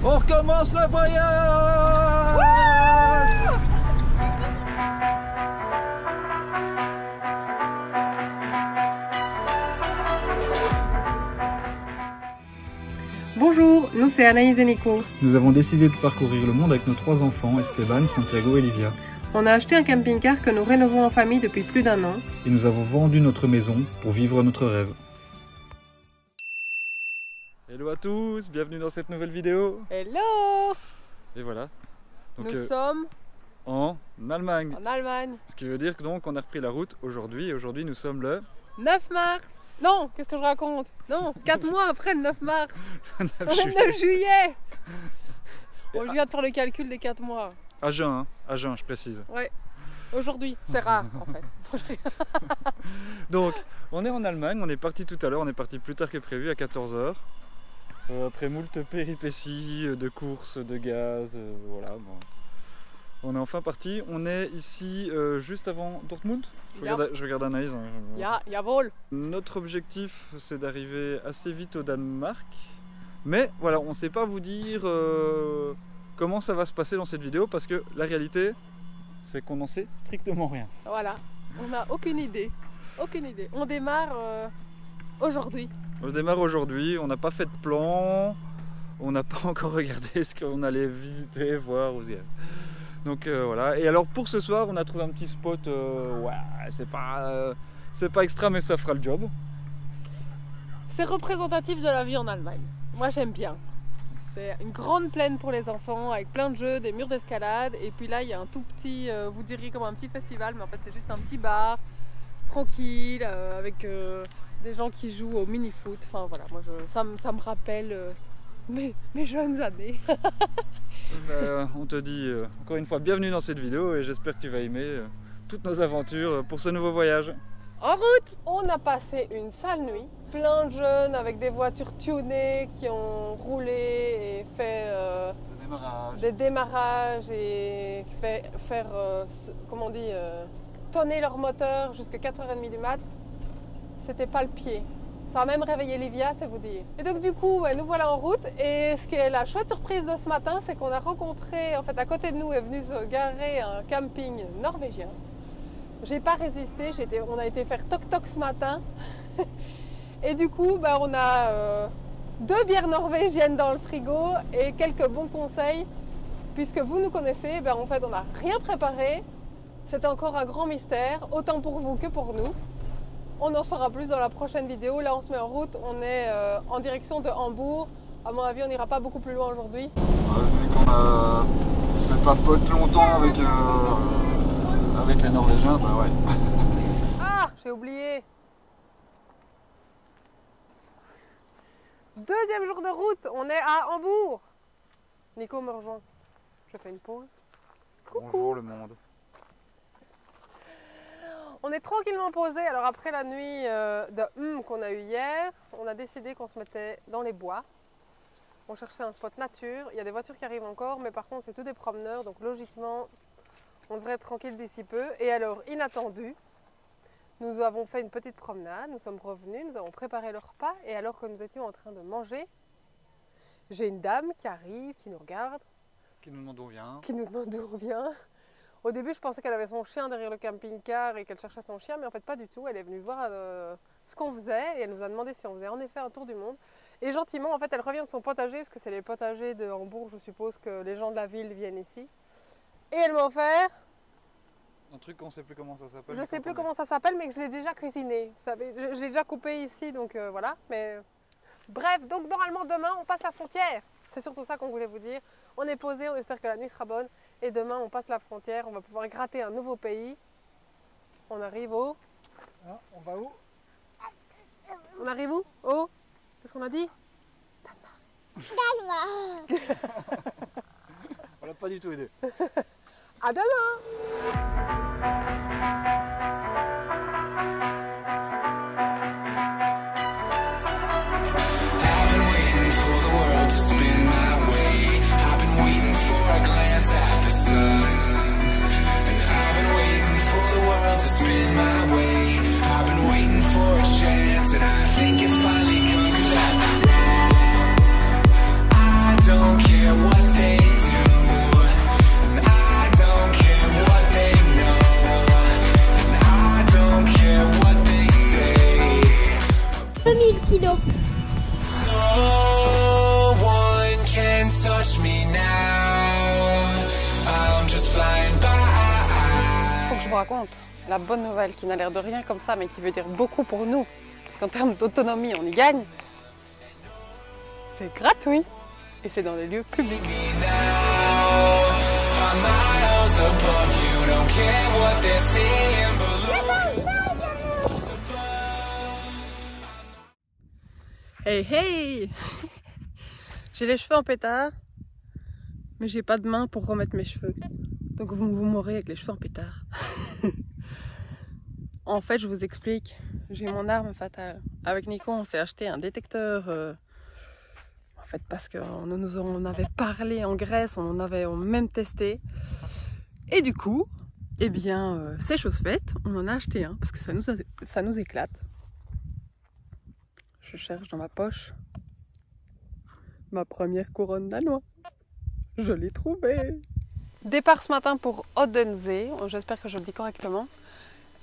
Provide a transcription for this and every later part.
On recommence le voyage. Bonjour, nous c'est Anaïs et Nico. Nous avons décidé de parcourir le monde avec nos 3 enfants, Esteban, Santiago et Livia. On a acheté un camping-car que nous rénovons en famille depuis plus d'1 an. Et nous avons vendu notre maison pour vivre notre rêve. Hello à tous, bienvenue dans cette nouvelle vidéo. Hello! Et voilà. Donc, nous sommes en Allemagne. en Allemagne. Ce qui veut dire que donc on a repris la route aujourd'hui. Et aujourd'hui nous sommes le 9 mars. Non, qu'est-ce que je raconte? Non, 4 mois après le 9 mars. 9 On est le 9 juillet. Bon, je viens de faire le calcul des 4 mois. À jeun, hein. À jeun, je précise. Ouais, aujourd'hui, c'est rare en fait. Donc, on est en Allemagne, on est parti tout à l'heure, on est parti plus tard que prévu, à 14 h. Après moult péripéties, de courses, de gaz, voilà. Bon. On est enfin parti, on est ici juste avant Dortmund. Je regarde Anaïs. Hein. Jawohl. Notre objectif, c'est d'arriver assez vite au Danemark. Mais voilà, on ne sait pas vous dire comment ça va se passer dans cette vidéo parce que la réalité, c'est qu'on n'en sait strictement rien. Voilà, on n'a aucune idée. Aucune idée. On démarre aujourd'hui. On démarre aujourd'hui, on n'a pas fait de plan, on n'a pas encore regardé ce qu'on allait visiter, voir. Donc voilà, et alors pour ce soir, on a trouvé un petit spot, ouais, c'est pas extra, mais ça fera le job. C'est représentatif de la vie en Allemagne. Moi j'aime bien. C'est une grande plaine pour les enfants avec plein de jeux, des murs d'escalade. Et puis là il y a un tout petit, vous diriez comme un petit festival, mais en fait c'est juste un petit bar tranquille avec des gens qui jouent au mini-foot. Enfin voilà, moi ça me rappelle mes jeunes années. On te dit encore une fois bienvenue dans cette vidéo et j'espère que tu vas aimer toutes nos aventures pour ce nouveau voyage. En route! On a passé une sale nuit, plein de jeunes avec des voitures tunées qui ont roulé et fait des démarrages et faire comment on dit, tonner leur moteur jusqu'à 4h30 du mat. C'était pas le pied. Ça a même réveillé Livia, c'est vous dire. Et donc du coup, nous voilà en route. Et ce qui est la chouette surprise de ce matin, c'est qu'on a rencontré, en fait à côté de nous est venu se garer un camping norvégien. J'ai pas résisté, on a été faire toc-toc ce matin. Et du coup, on a 2 bières norvégiennes dans le frigo et quelques bons conseils. Puisque vous nous connaissez, en fait on n'a rien préparé. C'est encore un grand mystère, autant pour vous que pour nous. On en saura plus dans la prochaine vidéo. Là, on se met en route. On est en direction de Hambourg. À mon avis, on n'ira pas beaucoup plus loin aujourd'hui. Vu qu'on a fait pas pote longtemps avec les Norvégiens, bah ouais. Ah, j'ai oublié. 2e jour de route. On est à Hambourg. Nico me rejoint. Je fais une pause. Coucou. Bonjour le monde. On est tranquillement posé. Alors après la nuit de qu'on a eu hier, on a décidé qu'on se mettait dans les bois. On cherchait un spot nature. Il y a des voitures qui arrivent encore, mais par contre c'est tous des promeneurs, donc logiquement on devrait être tranquille d'ici peu. Et alors inattendu, nous avons fait une petite promenade, nous sommes revenus, nous avons préparé le repas et alors que nous étions en train de manger, j'ai une dame qui arrive, qui nous regarde. Qui nous demande d'où on vient. Qui nous demande d'où on vient. Au début, je pensais qu'elle avait son chien derrière le camping-car et qu'elle cherchait son chien, mais en fait pas du tout. Elle est venue voir ce qu'on faisait et elle nous a demandé si on faisait en effet un tour du monde. Et gentiment, en fait, elle revient de son potager, parce que c'est les potagers de Hambourg, je suppose que les gens de la ville viennent ici. Et elle m'a offert un truc qu'on ne sait plus comment ça s'appelle. Je ne sais plus comment ça s'appelle, mais que je l'ai déjà cuisiné. Vous savez, je l'ai déjà coupé ici, donc voilà. Mais bref, donc normalement demain, on passe la frontière. C'est surtout ça qu'on voulait vous dire. On est posé, on espère que la nuit sera bonne. Et demain, on passe la frontière, on va pouvoir gratter un nouveau pays. On arrive au... Ah, on va où? On arrive où? Au... Qu'est-ce qu'on a dit? Danemark. On l'a pas du tout aidé. À demain. Care raconte. La bonne nouvelle qui n'a l'air de rien comme ça, mais qui veut dire beaucoup pour nous, parce qu'en termes d'autonomie, on y gagne. C'est gratuit et c'est dans des lieux publics. Hey hey! J'ai les cheveux en pétard, mais j'ai pas de main pour remettre mes cheveux. Donc vous m'aurez avec les cheveux en pétard. En fait, je vous explique, j'ai mon arme fatale. Avec Nico, on s'est acheté un détecteur. En fait, parce qu'on nous en avait parlé en Grèce, on avait même testé. Et du coup, eh bien, c'est chose faite, on en a acheté un, parce que ça nous éclate. Je cherche dans ma poche ma première couronne danoise. Je l'ai trouvée. Départ ce matin pour Odense, j'espère que je le dis correctement.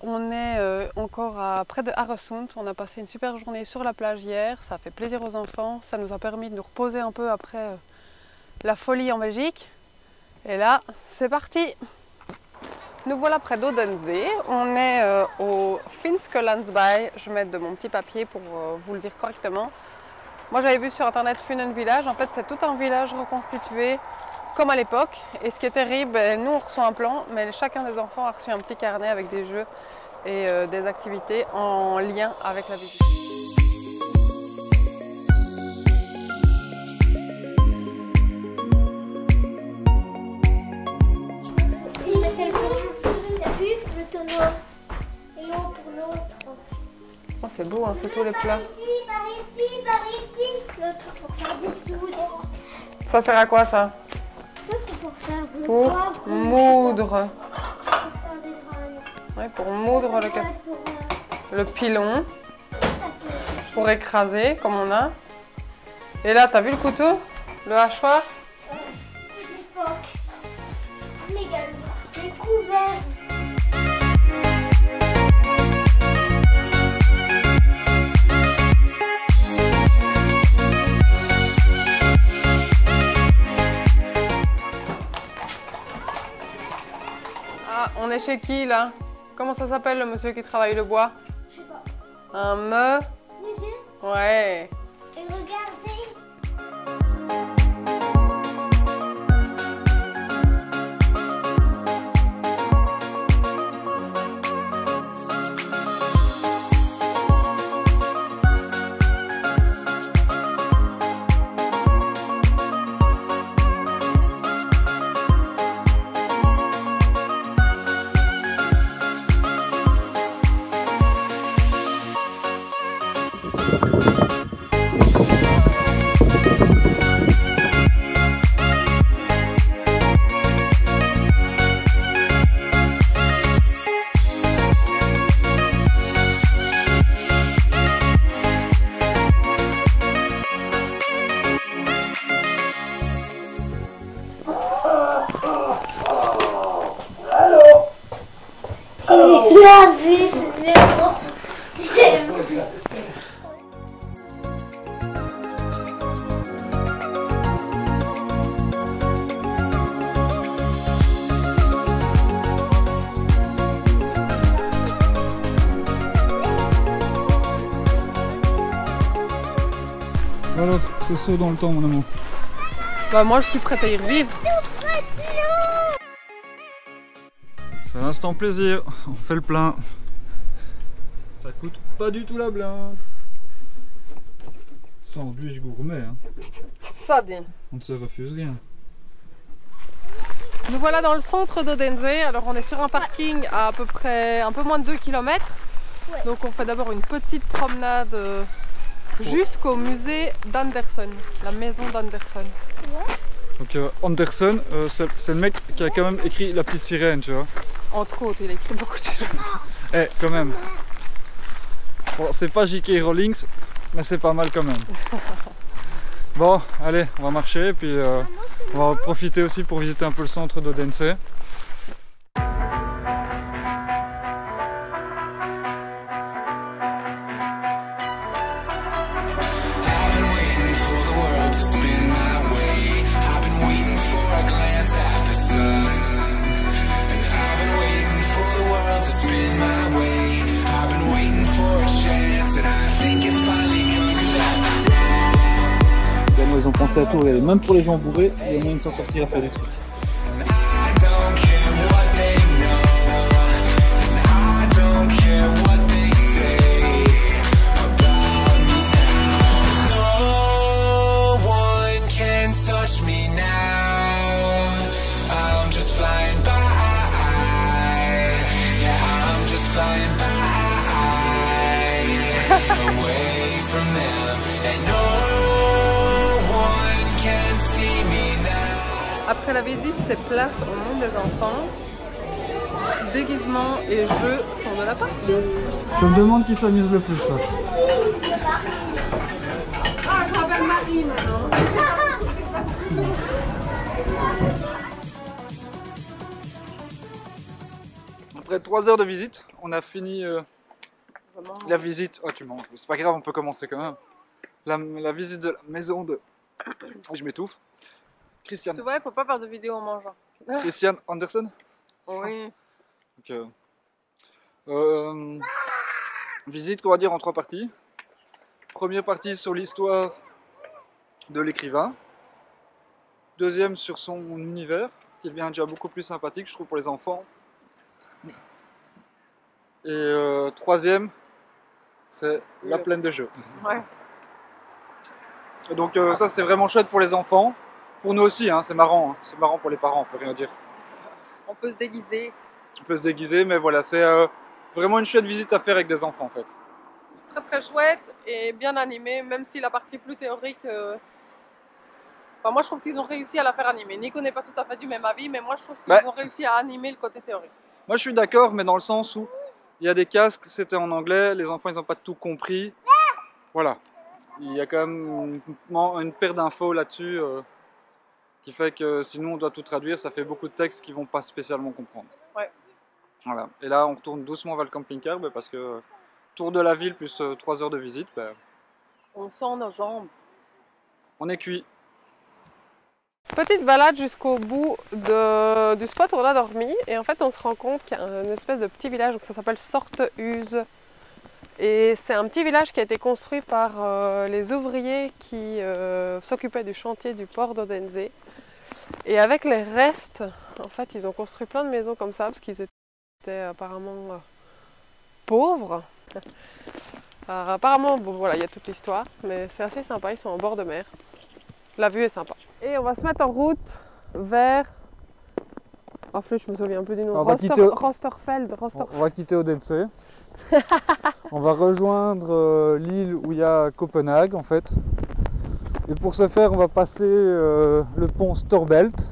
On est encore près de Arresund, on a passé une super journée sur la plage hier, ça a fait plaisir aux enfants, ça nous a permis de nous reposer un peu après la folie en Belgique. Et là, c'est parti! Nous voilà près d'Odense, on est au Finskelandsby, je vais mettre de mon petit papier pour vous le dire correctement. Moi j'avais vu sur internet Funen Village, en fait c'est tout un village reconstitué comme à l'époque. Et ce qui est terrible, nous on reçoit un plan, mais chacun des enfants a reçu un petit carnet avec des jeux et des activités en lien avec la visite. Oh, c'est beau, hein, c'est tous les plats. L'autre pour faire des moudres. Ça sert à quoi ça? Ça c'est pour faire le Pour moudre. Pour faire des graines. Ouais, pour moudre le pilon. Ça Pour écraser comme on a. Et là, t'as vu le couteau? Le hachoir? l'époque. Mais également des couverts. On est chez qui là? Comment ça s'appelle le monsieur qui travaille le bois? Je sais pas. Un me? Les yeux. Ouais. Et regardez. La vie, Alors, c'est saut dans le temps, mon amour. Bah moi je suis prête à y revivre. C'est un instant plaisir, on fait le plein. Ça coûte pas du tout la blinde. Sandwich gourmet, hein. Ça dit. On ne se refuse rien. Nous voilà dans le centre d'Odense. Alors on est sur un parking à peu près un peu moins de 2 km. Ouais. Donc on fait d'abord une petite promenade jusqu'au musée d'Anderson, la maison d'Anderson. Donc Anderson, c'est le mec qui a quand même écrit La Petite Sirène, tu vois. Entre autres, il a écrit beaucoup de choses. Eh, quand même. Bon, c'est pas J.K. Rowling, mais c'est pas mal quand même. Bon, allez, on va marcher, puis on va profiter aussi pour visiter un peu le centre d'Odense. And I've been waiting for the world commencer à tout regarder. Même pour les gens bourrés, il y a moyen de s'en sortir à faire des trucs. Après la visite, c'est place au monde des enfants. Déguisements et jeux sont de la partie. Je me demande qui s'amuse le plus là. Ah, je m'appelle Marie maintenant. Après 3 heures de visite, on a fini la visite. Oh, tu manges, c'est pas grave, on peut commencer quand même. La visite de la maison de. Je m'étouffe. Christian. Tu vois, il faut pas faire de vidéo en mangeant. Christian Andersen. Oui. Donc, visite qu'on va dire en 3 parties. Première partie sur l'histoire de l'écrivain. Deuxième sur son univers, qui devient déjà beaucoup plus sympathique, je trouve, pour les enfants. Et troisième, c'est la plaine de jeux. Ouais. Et donc ça, c'était vraiment chouette pour les enfants. Pour nous aussi, hein, c'est marrant. Hein. C'est marrant pour les parents, on peut rien dire. On peut se déguiser. On peut se déguiser, mais voilà, c'est vraiment une chouette visite à faire avec des enfants en fait. Très très chouette et bien animé, même si la partie plus théorique... Enfin, moi je trouve qu'ils ont réussi à la faire animer. Nico n'est pas tout à fait du même avis, mais moi je trouve qu'ils ont réussi à animer le côté théorique. Moi je suis d'accord, mais dans le sens où il y a des casques, c'était en anglais, les enfants ils n'ont pas tout compris. Voilà. Il y a quand même une paire d'infos là-dessus qui fait que si nous on doit tout traduire, ça fait beaucoup de textes qu'ils ne vont pas spécialement comprendre. Ouais. Voilà. Et là on retourne doucement vers le camping-car parce que tour de la ville plus 3 heures de visite. On sent nos jambes. On est cuit. Petite balade jusqu'au bout du spot où on a dormi et en fait on se rend compte qu'il y a une espèce de petit village, donc ça s'appelle Sortehuse. Et c'est un petit village qui a été construit par les ouvriers qui s'occupaient du chantier du port d'Odense. Et avec les restes, en fait ils ont construit plein de maisons comme ça parce qu'ils étaient apparemment pauvres. Alors, apparemment, bon voilà, il y a toute l'histoire, mais c'est assez sympa, ils sont en bord de mer. La vue est sympa. Et on va se mettre en route vers... En plus, je me souviens plus du nom. Rosterfeld. On va quitter Odense. On va rejoindre l'île où il y a Copenhague en fait. Et pour ce faire, on va passer le pont Storebælt.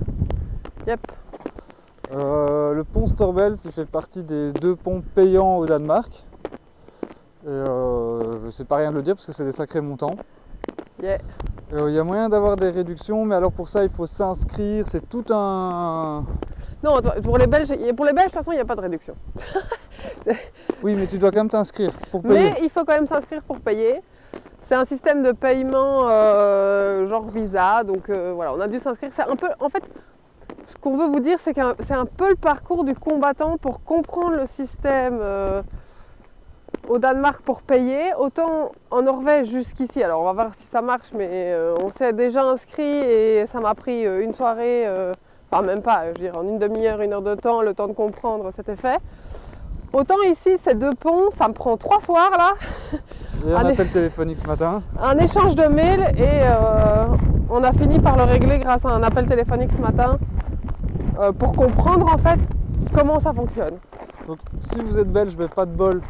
Yep. Le pont Storebælt, il fait partie des 2 ponts payants au Danemark. Et c'est pas rien de le dire parce que c'est des sacrés montants. Yeah. Il y a moyen d'avoir des réductions, mais alors pour ça il faut s'inscrire, c'est tout un... Non, pour les Belges, de toute façon il n'y a pas de réduction. Oui, mais tu dois quand même t'inscrire pour payer. Mais il faut quand même s'inscrire pour payer. C'est un système de paiement genre Visa, donc voilà, on a dû s'inscrire. C'est un peu, en fait, ce qu'on veut vous dire, c'est que c'est un peu le parcours du combattant pour comprendre le système au Danemark pour payer. Autant en Norvège jusqu'ici, alors on va voir si ça marche, mais on s'est déjà inscrit et ça m'a pris une soirée, enfin même pas, je veux dire en une demi-heure, 1 heure de temps, le temps de comprendre, c'était fait. Autant ici, ces 2 ponts, ça me prend 3 soirs là. Et un appel téléphonique ce matin. Un échange de mails et on a fini par le régler grâce à un appel téléphonique ce matin pour comprendre en fait comment ça fonctionne. Donc si vous êtes belge, mais pas de bol,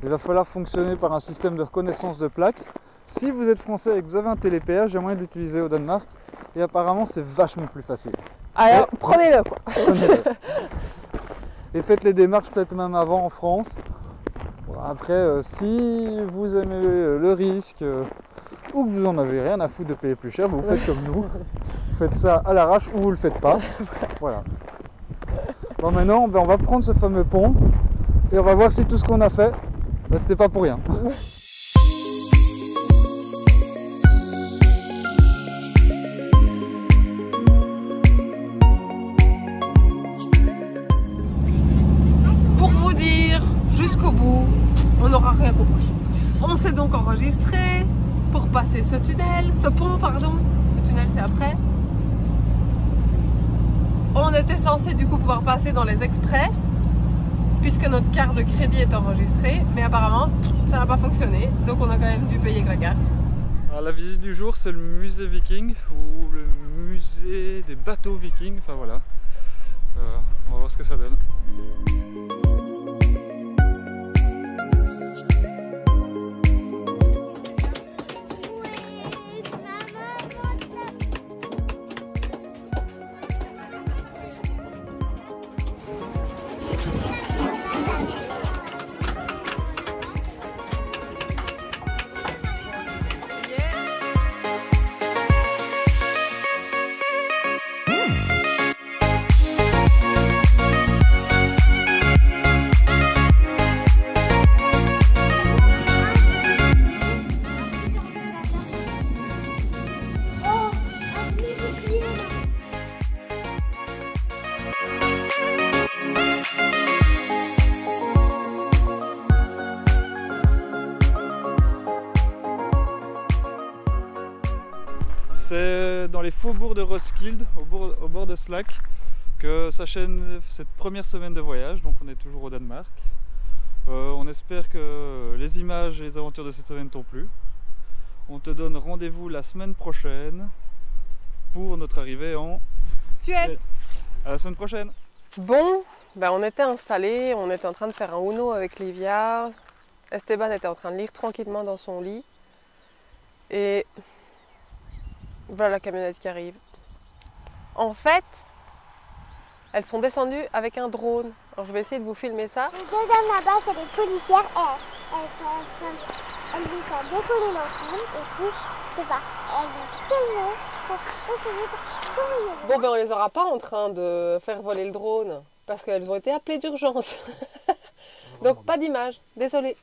il va falloir fonctionner par un système de reconnaissance de plaques. Si vous êtes français et que vous avez un télépéage, il y a moyen de l'utiliser au Danemark. Et apparemment, c'est vachement plus facile. Alors, prenez-le quoi. Prenez-le. Et faites les démarches peut-être même avant en France. Bon, après, si vous aimez le risque ou que vous en avez rien à foutre de payer plus cher, vous faites comme nous. Vous faites ça à l'arrache ou vous le faites pas. Voilà. Bon, maintenant, on va prendre ce fameux pont et on va voir si tout ce qu'on a fait, c'était pas pour rien. On n'aura rien compris. On s'est donc enregistré pour passer ce tunnel, ce pont pardon. Le tunnel c'est après. On était censé du coup pouvoir passer dans les express puisque notre carte de crédit est enregistrée, mais apparemment ça n'a pas fonctionné, donc on a quand même dû payer avec la carte. Alors, la visite du jour, c'est le musée viking ou le musée des bateaux vikings, enfin voilà. On va voir ce que ça donne. C'est dans les faubourgs de Roskilde, au bord de Slack, que s'achève cette première semaine de voyage, donc on est toujours au Danemark. On espère que les images et les aventures de cette semaine t'ont plu. On te donne rendez-vous la semaine prochaine pour notre arrivée en Suède. À la semaine prochaine. Bon, ben on était installés, on était en train de faire un Uno avec Livia. Esteban était en train de lire tranquillement dans son lit. Et voilà la camionnette qui arrive. En fait, elles sont descendues avec un drone. Alors je vais essayer de vous filmer ça. Les deux dames là-bas, c'est des policières. Elles vont faire décoller l'ensemble et puis, je sais pas, elles vont filmer pour essayer de trouver. Bon, ben on les aura pas en train de faire voler le drone parce qu'elles ont été appelées d'urgence. Donc pas d'image, désolée.